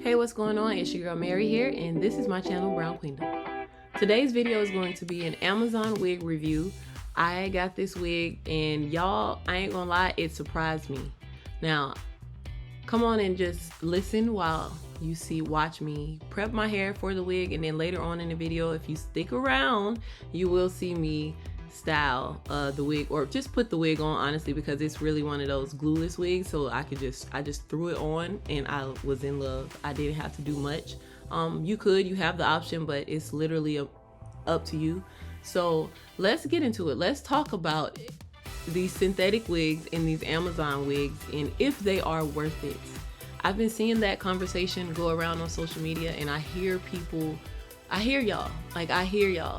Hey, what's going on? It's your girl Mary here, and this is my channel, Brown Queendom. Today's video is going to be an Amazon wig review. I got this wig, and y'all, I ain't gonna lie, it surprised me. Now, come on and just listen while you watch me prep my hair for the wig, and then later on in the video, if you stick around, you will see me style the wig, or just put the wig on, honestly, because it's really one of those glueless wigs, so I just threw it on and I was in love. I didn't have to do much. You have the option, but it's literally up to you. So let's get into it. Let's talk about these synthetic wigs and these Amazon wigs and if they are worth it. I've been seeing that conversation go around on social media, and I hear y'all,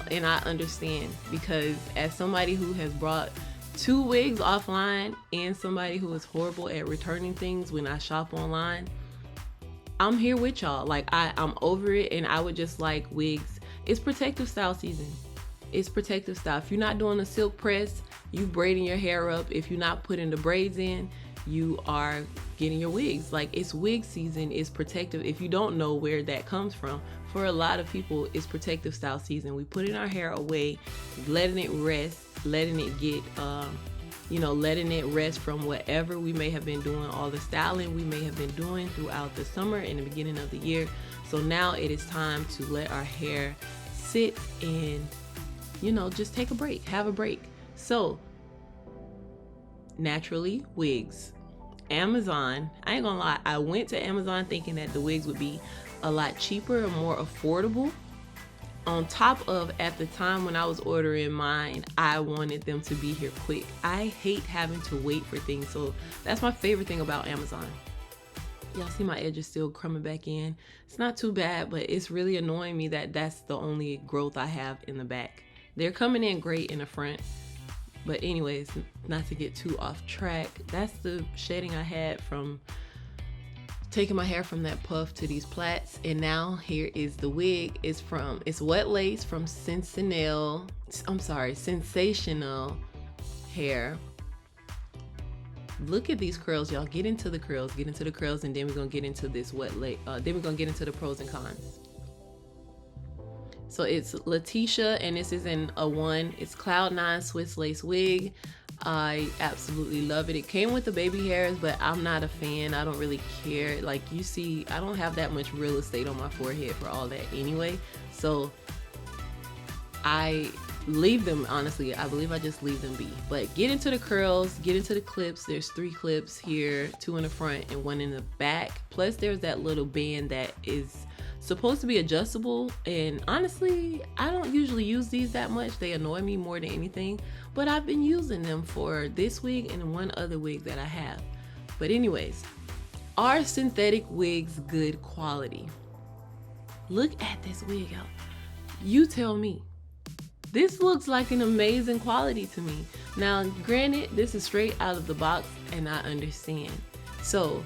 and I understand, because as somebody who has brought 2 wigs offline and somebody who is horrible at returning things when I shop online, I'm here with y'all. Like, I'm over it, and I would just like wigs. It's protective style season. It's protective style. If you're not doing a silk press, you braiding your hair up. If you're not putting the braids in, you are getting your wigs. Like, it's wig season. It's protective. If you don't know where that comes from, for a lot of people, it's protective style season. We putting our hair away, letting it rest, letting it get letting it rest from whatever we may have been doing, all the styling we may have been doing throughout the summer and the beginning of the year. So now it is time to let our hair sit and just take a break, have a break. So naturally, wigs. Amazon, I ain't gonna lie, I went to Amazon thinking that the wigs would be a lot cheaper or more affordable. On top of, at the time when I was ordering mine, I wanted them to be here quick. I hate having to wait for things, so that's my favorite thing about Amazon. Y'all see my edges still crumbing back in. It's not too bad, but it's really annoying me that that's the only growth I have in the back. They're coming in great in the front. But anyways, not to get too off track, that's the shedding I had from taking my hair from that puff to these plaits. And now here is the wig. It's wet lace from Sensationnel hair. Look at these curls, y'all. Get into the curls, and then we're gonna get into this wet lace. Then we're gonna get into the pros and cons. So it's Letitia, and this is in a 1. It's Cloud 9 Swiss lace wig. I absolutely love it. It came with the baby hairs, but I'm not a fan. I don't really care. Like, you see, I don't have that much real estate on my forehead for all that anyway. So I leave them, honestly. I believe I just leave them be. But get into the curls, get into the clips. There's 3 clips here, 2 in the front and 1 in the back. Plus there's that little band that is supposed to be adjustable, and honestly, I don't usually use these that much. They annoy me more than anything, but I've been using them for this wig and 1 other wig that I have. But anyways, are synthetic wigs good quality? Look at this wig, y'all. You tell me. This looks like an amazing quality to me. Now, granted, this is straight out of the box, and I understand. So,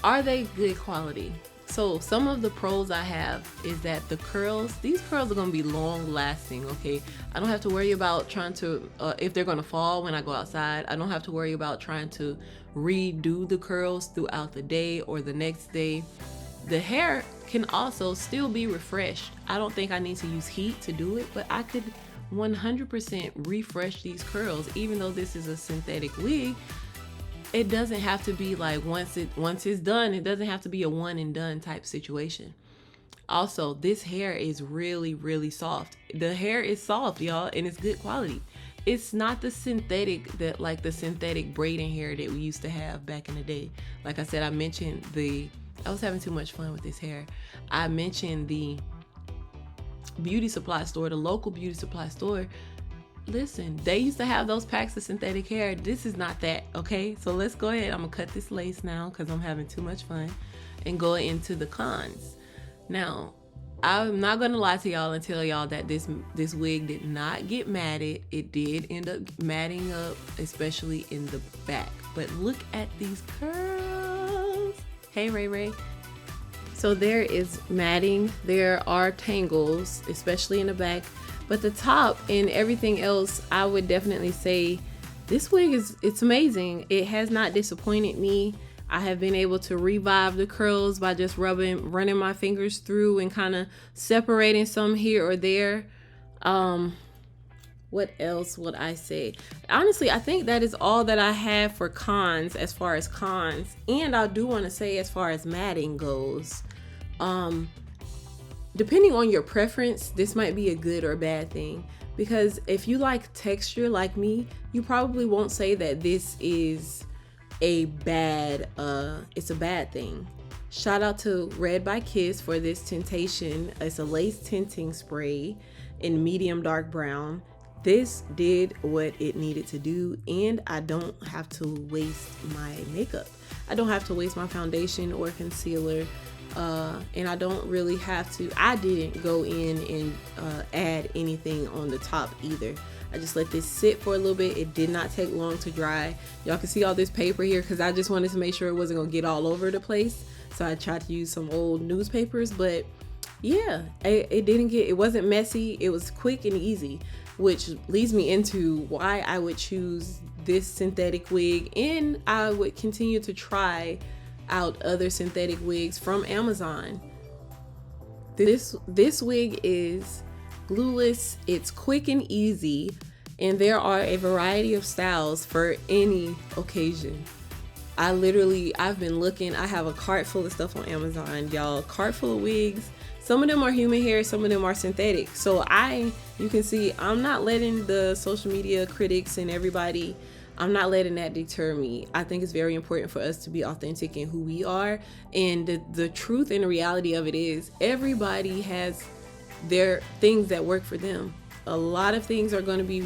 are they good quality? So some of the pros I have is that these curls are going to be long lasting, okay? I don't have to worry about trying to, if they're going to fall when I go outside. I don't have to worry about trying to redo the curls throughout the day or the next day. The hair can also still be refreshed. I don't think I need to use heat to do it, but I could 100% refresh these curls. Even though this is a synthetic wig, it doesn't have to be like once it's done, it doesn't have to be a one and done type situation. Also, this hair is really, really soft. The hair is soft, y'all, and it's good quality. It's not the synthetic the synthetic braiding hair that we used to have back in the day. Like I said, I was having too much fun with this hair. I mentioned the beauty supply store, the local beauty supply store. Listen, they used to have those packs of synthetic hair. This is not that, okay? So let's go ahead. I'm gonna cut this lace now because I'm having too much fun, and go into the cons. Now, I'm not gonna lie to y'all and tell y'all that this wig did not get matted. It did end up matting up, especially in the back. But look at these curls. Hey, Ray Ray. So there is matting. There are tangles, especially in the back. But the top and everything else, I would definitely say this wig it's amazing. It has not disappointed me. I have been able to revive the curls by just running my fingers through and kind of separating some here or there. What else would I say? Honestly, I think that is all that I have for cons, as far as cons. And I do want to say, as far as matting goes, depending on your preference, this might be a good or bad thing. Because if you like texture like me, you probably won't say that this is a bad thing. Shout out to Red by Kiss for this tintation. It's a lace tinting spray in medium dark brown. This did what it needed to do, and I don't have to waste my makeup. I don't have to waste my foundation or concealer, and I don't really have to. I didn't go in and add anything on the top either. I just let this sit for a little bit. It did not take long to dry. Y'all can see all this paper here because I just wanted to make sure it wasn't gonna get all over the place. So I tried to use some old newspapers, but yeah, it wasn't messy. It was quick and easy, which leads me into why I would choose this synthetic wig, and I would continue to try out other synthetic wigs from Amazon. This wig is glueless, it's quick and easy, and there are a variety of styles for any occasion. I've been looking. I have a cart full of stuff on Amazon, y'all. Cart full of wigs. Some of them are human hair, some of them are synthetic. So you can see I'm not letting the social media critics and everybody, I'm not letting that deter me. I think it's very important for us to be authentic in who we are. And the truth and the reality of it is everybody has their things that work for them. A lot of things are going to be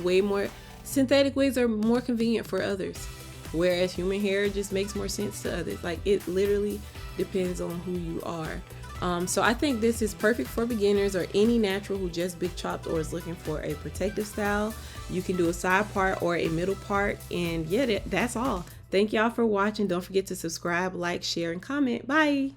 synthetic wigs are more convenient for others, whereas human hair just makes more sense to others. Like, it literally depends on who you are. So I think this is perfect for beginners or any natural who just big chopped or is looking for a protective style. You can do a side part or a middle part, and yeah, that's all. Thank y'all for watching. Don't forget to subscribe, like, share, and comment. Bye.